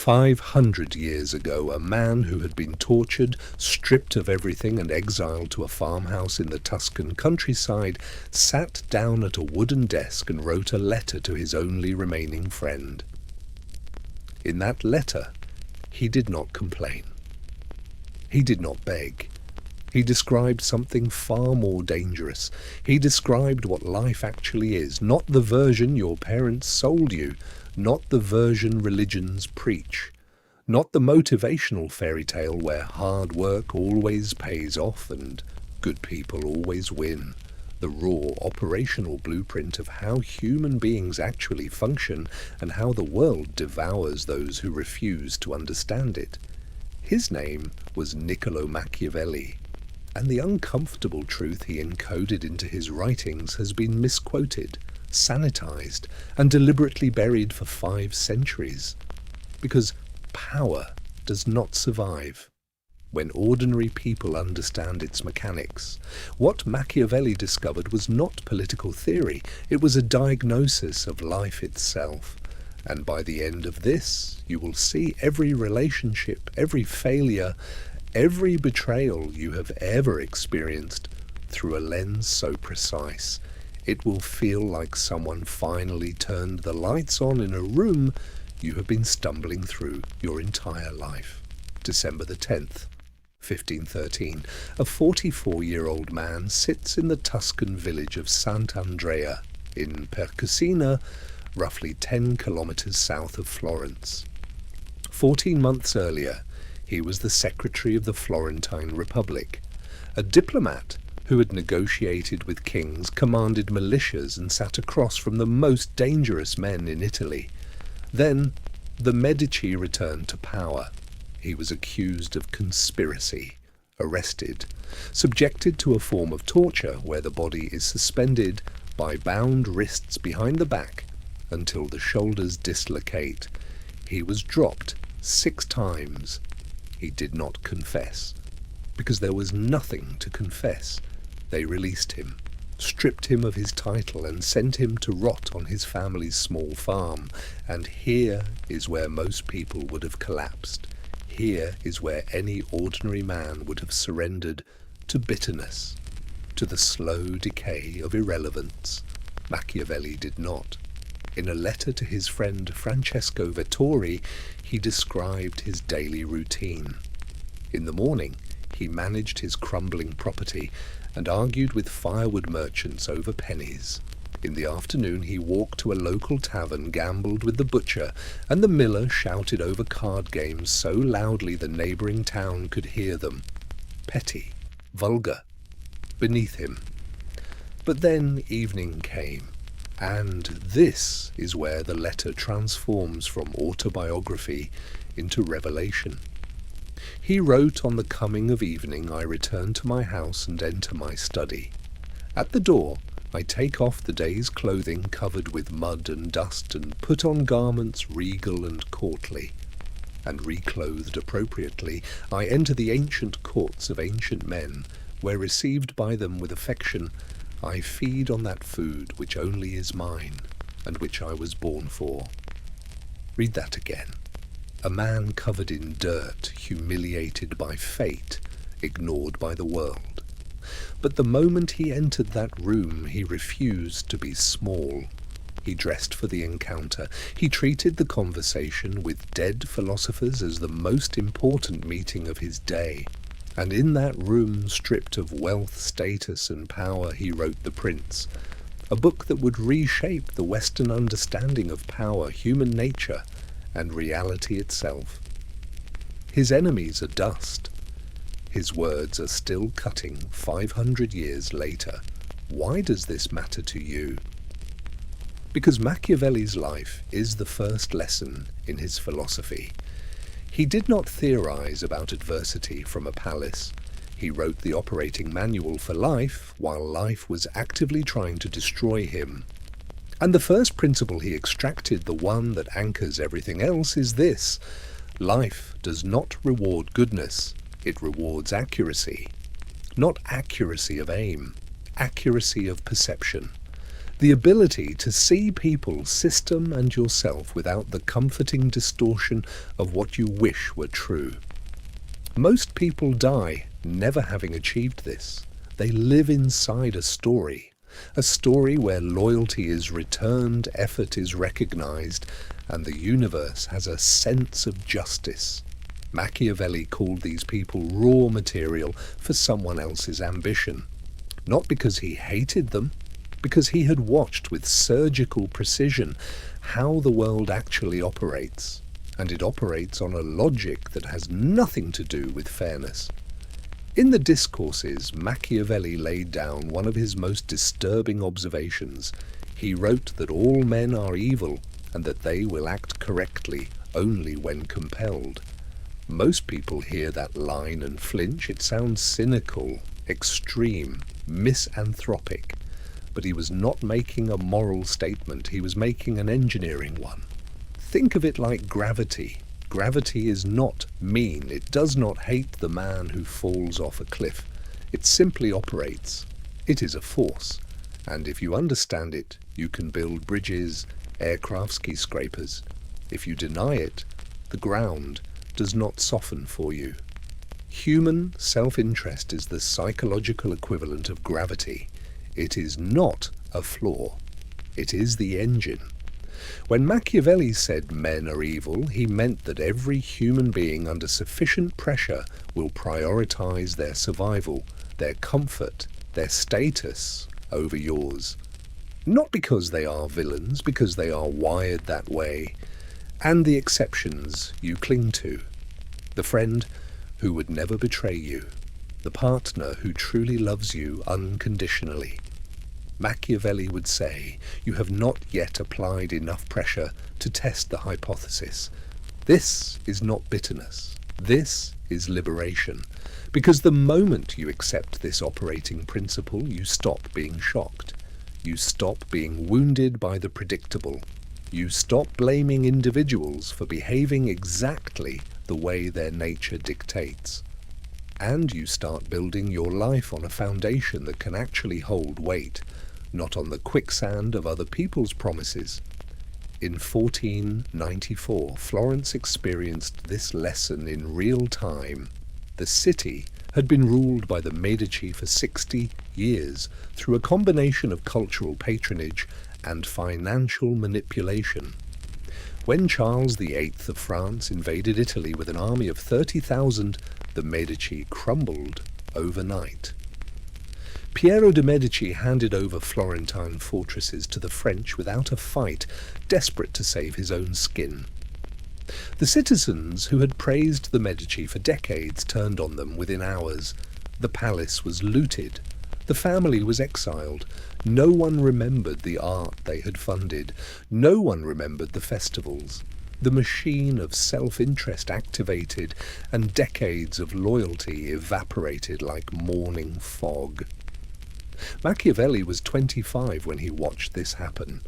500 years ago, a man who had been tortured, stripped of everything and exiled to a farmhouse in the Tuscan countryside, sat down at a wooden desk and wrote a letter to his only remaining friend. In that letter, he did not complain. He did not beg. He described something far more dangerous. He described what life actually is, not the version your parents sold you, not the version religions preach, not the motivational fairy tale where hard work always pays off and good people always win, the raw operational blueprint of how human beings actually function and how the world devours those who refuse to understand it. His name was Niccolo Machiavelli, and the uncomfortable truth he encoded into his writings has been misquoted, sanitized, and deliberately buried for 5 centuries. Because power does not survive when ordinary people understand its mechanics. What Machiavelli discovered was not political theory, it was a diagnosis of life itself. And by the end of this, you will see every relationship, every failure, every betrayal you have ever experienced through a lens so precise. It will feel like someone finally turned the lights on in a room you have been stumbling through your entire life. December the 10th, 1513. A 44-year-old man sits in the Tuscan village of Sant'Andrea in Percusina, roughly 10 kilometers south of Florence. 14 months earlier, he was the secretary of the Florentine Republic, a diplomat who had negotiated with kings, commanded militias, and sat across from the most dangerous men in Italy. Then, the Medici returned to power. He was accused of conspiracy, arrested, subjected to a form of torture where the body is suspended by bound wrists behind the back until the shoulders dislocate. He was dropped 6 times. He did not confess, because there was nothing to confess. They released him, stripped him of his title, and sent him to rot on his family's small farm. And here is where most people would have collapsed. Here is where any ordinary man would have surrendered to bitterness, to the slow decay of irrelevance. Machiavelli did not. In a letter to his friend Francesco Vettori, he described his daily routine. In the morning, he managed his crumbling property and argued with firewood merchants over pennies. In the afternoon, he walked to a local tavern, gambled with the butcher, and the miller shouted over card games so loudly the neighbouring town could hear them. Petty, vulgar, beneath him. But then evening came, and this is where the letter transforms from autobiography into revelation. He wrote, "On the coming of evening, I return to my house and enter my study. At the door, I take off the day's clothing covered with mud and dust and put on garments regal and courtly. And reclothed appropriately, I enter the ancient courts of ancient men, where, received by them with affection, I feed on that food which only is mine, and which I was born for." Read that again. A man covered in dirt, humiliated by fate, ignored by the world. But the moment he entered that room, he refused to be small. He dressed for the encounter. He treated the conversation with dead philosophers as the most important meeting of his day. And in that room, stripped of wealth, status, and power, he wrote The Prince, a book that would reshape the Western understanding of power, human nature, and reality itself. His enemies are dust. His words are still cutting 500 years later. Why does this matter to you? Because Machiavelli's life is the first lesson in his philosophy. He did not theorize about adversity from a palace. He wrote the operating manual for life while life was actively trying to destroy him. And the first principle he extracted, the one that anchors everything else, is this: life does not reward goodness, it rewards accuracy. Not accuracy of aim, accuracy of perception. The ability to see people, system, and yourself without the comforting distortion of what you wish were true. Most people die never having achieved this. They live inside a story where loyalty is returned, effort is recognized, and the universe has a sense of justice. Machiavelli called these people raw material for someone else's ambition, not because he hated them, because he had watched with surgical precision how the world actually operates, and it operates on a logic that has nothing to do with fairness. In the Discourses, Machiavelli laid down one of his most disturbing observations. He wrote that all men are evil and that they will act correctly only when compelled. Most people hear that line and flinch. It sounds cynical, extreme, misanthropic. But he was not making a moral statement, he was making an engineering one. Think of it like gravity. Gravity is not mean. It does not hate the man who falls off a cliff. It simply operates. It is a force. And if you understand it, you can build bridges, aircraft, skyscrapers. If you deny it, the ground does not soften for you. Human self-interest is the psychological equivalent of gravity. It is not a flaw. It is the engine. When Machiavelli said men are evil, he meant that every human being under sufficient pressure will prioritize their survival, their comfort, their status over yours. Not because they are villains, because they are wired that way, and the exceptions you cling to. The friend who would never betray you, the partner who truly loves you unconditionally. Machiavelli would say, you have not yet applied enough pressure to test the hypothesis. This is not bitterness. This is liberation. Because the moment you accept this operating principle, you stop being shocked. You stop being wounded by the predictable. You stop blaming individuals for behaving exactly the way their nature dictates. And you start building your life on a foundation that can actually hold weight, not on the quicksand of other people's promises. In 1494, Florence experienced this lesson in real time. The city had been ruled by the Medici for 60 years through a combination of cultural patronage and financial manipulation. When Charles VIII of France invaded Italy with an army of 30,000, the Medici crumbled overnight. Piero de' Medici handed over Florentine fortresses to the French without a fight, desperate to save his own skin. The citizens who had praised the Medici for decades turned on them within hours. The palace was looted. The family was exiled. No one remembered the art they had funded. No one remembered the festivals. The machine of self-interest activated, and decades of loyalty evaporated like morning fog. Machiavelli was 25 when he watched this happen.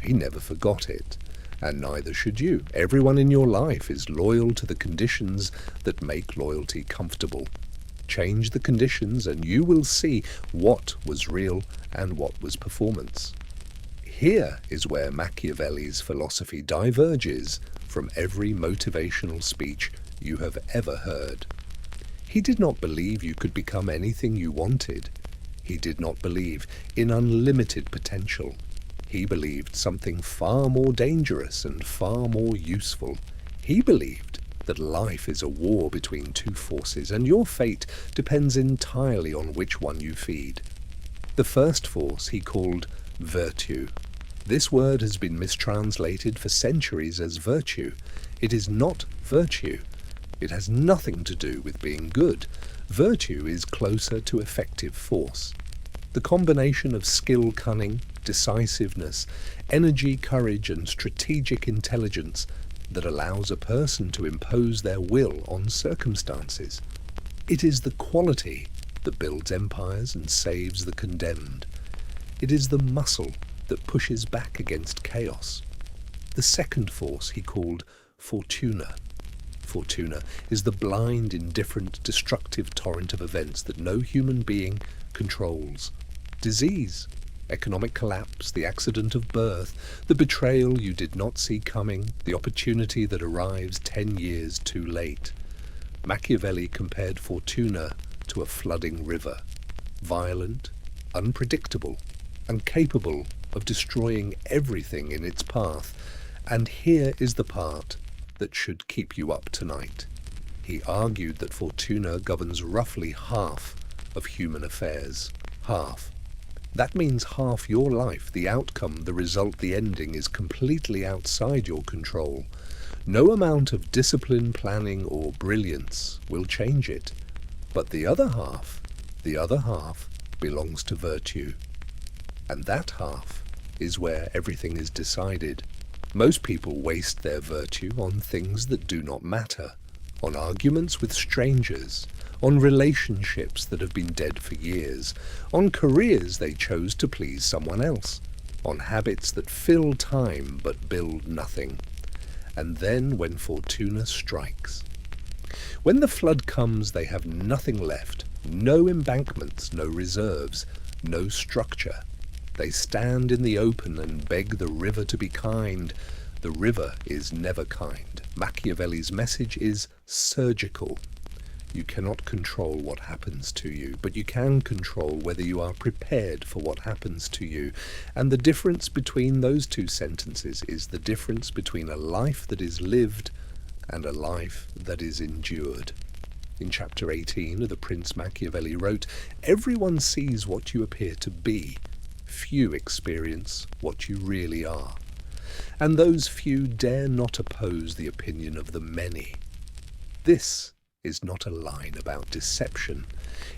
He never forgot it, and neither should you. Everyone in your life is loyal to the conditions that make loyalty comfortable. Change the conditions and you will see what was real and what was performance. Here is where Machiavelli's philosophy diverges from every motivational speech you have ever heard. He did not believe you could become anything you wanted. He did not believe in unlimited potential. He believed something far more dangerous and far more useful. He believed that life is a war between two forces, and your fate depends entirely on which one you feed. The first force he called Virtu. This word has been mistranslated for centuries as virtue. It is not virtue. It has nothing to do with being good. Virtue is closer to effective force. The combination of skill, cunning, decisiveness, energy, courage, and strategic intelligence that allows a person to impose their will on circumstances. It is the quality that builds empires and saves the condemned. It is the muscle that pushes back against chaos. The second force he called Fortuna. Fortuna is the blind, indifferent, destructive torrent of events that no human being controls. Disease, Economic collapse, the accident of birth, the betrayal you did not see coming, the opportunity that arrives 10 years too late. Machiavelli compared Fortuna to a flooding river, violent, unpredictable, and capable of destroying everything in its path. And here is the part that should keep you up tonight. He argued that Fortuna governs roughly half of human affairs. Half. That means half your life, the outcome, the result, the ending, is completely outside your control. No amount of discipline, planning, or brilliance will change it. But the other half belongs to virtue. And that half is where everything is decided. Most people waste their virtue on things that do not matter, on arguments with strangers, on relationships that have been dead for years, on careers they chose to please someone else, on habits that fill time but build nothing. And then when Fortuna strikes, when the flood comes, they have nothing left, no embankments, no reserves, no structure. They stand in the open and beg the river to be kind. The river is never kind. Machiavelli's message is surgical. You cannot control what happens to you, but you can control whether you are prepared for what happens to you. And the difference between those two sentences is the difference between a life that is lived and a life that is endured. In chapter 18 of The Prince, Machiavelli wrote, "Everyone sees what you appear to be. Few experience what you really are. And those few dare not oppose the opinion of the many." This is not a line about deception.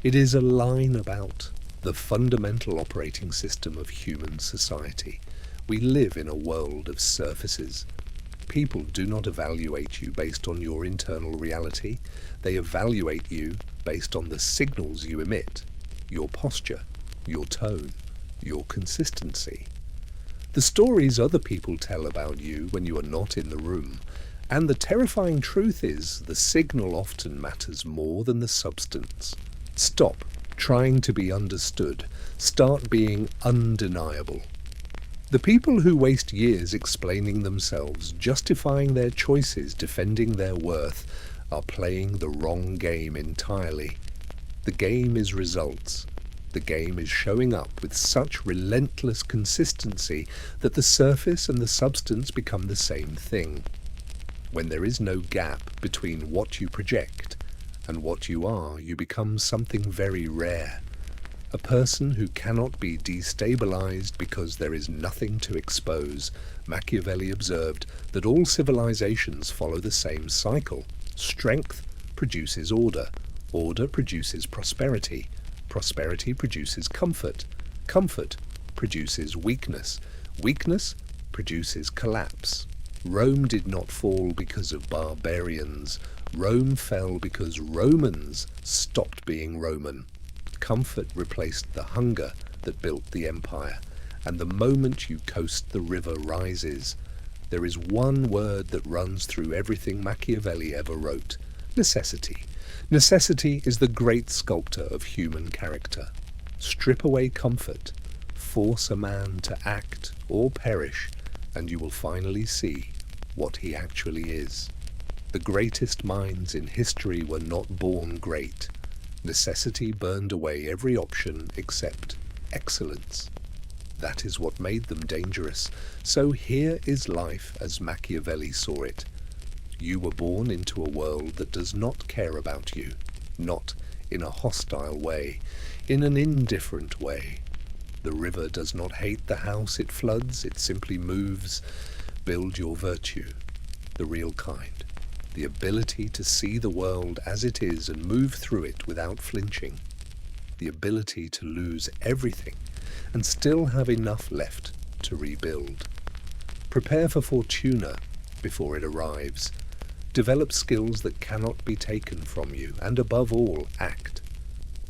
It is a line about the fundamental operating system of human society. We live in a world of surfaces. People do not evaluate you based on your internal reality. They evaluate you based on the signals you emit, your posture, your tone, your consistency. The stories other people tell about you when you are not in the room. And the terrifying truth is, the signal often matters more than the substance. Stop trying to be understood. Start being undeniable. The people who waste years explaining themselves, justifying their choices, defending their worth, are playing the wrong game entirely. The game is results. The game is showing up with such relentless consistency that the surface and the substance become the same thing. When there is no gap between what you project and what you are, you become something very rare. A person who cannot be destabilized because there is nothing to expose. Machiavelli observed that all civilizations follow the same cycle. Strength produces order. Order produces prosperity. Prosperity produces comfort. Comfort produces weakness. Weakness produces collapse. Rome did not fall because of barbarians. Rome fell because Romans stopped being Roman. Comfort replaced the hunger that built the empire. And the moment you coast, the river rises. There is one word that runs through everything Machiavelli ever wrote: necessity. Necessity is the great sculptor of human character. Strip away comfort, force a man to act or perish, and you will finally see what he actually is. The greatest minds in history were not born great. Necessity burned away every option except excellence. That is what made them dangerous. So here is life as Machiavelli saw it. You were born into a world that does not care about you, not in a hostile way, in an indifferent way. The river does not hate the house it floods, it simply moves. Build your virtue, the real kind, the ability to see the world as it is and move through it without flinching, the ability to lose everything and still have enough left to rebuild. Prepare for Fortuna before it arrives. Develop skills that cannot be taken from you, and above all, act.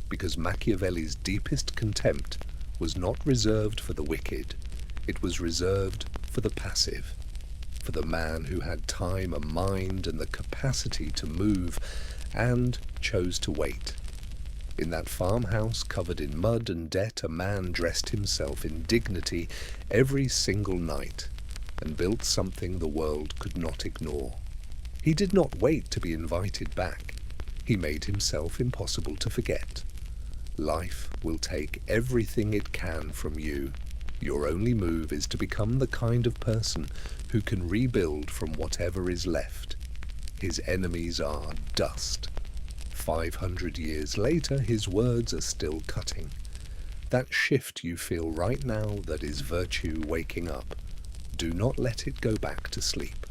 Because Machiavelli's deepest contempt was not reserved for the wicked, it was reserved for the passive, for the man who had time, a mind, and the capacity to move, and chose to wait. In that farmhouse covered in mud and debt, a man dressed himself in dignity every single night and built something the world could not ignore. He did not wait to be invited back. He made himself impossible to forget. Life will take everything it can from you. Your only move is to become the kind of person who can rebuild from whatever is left. His enemies are dust. 500 years later, his words are still cutting. That shift you feel right now, that is virtue waking up. Do not let it go back to sleep.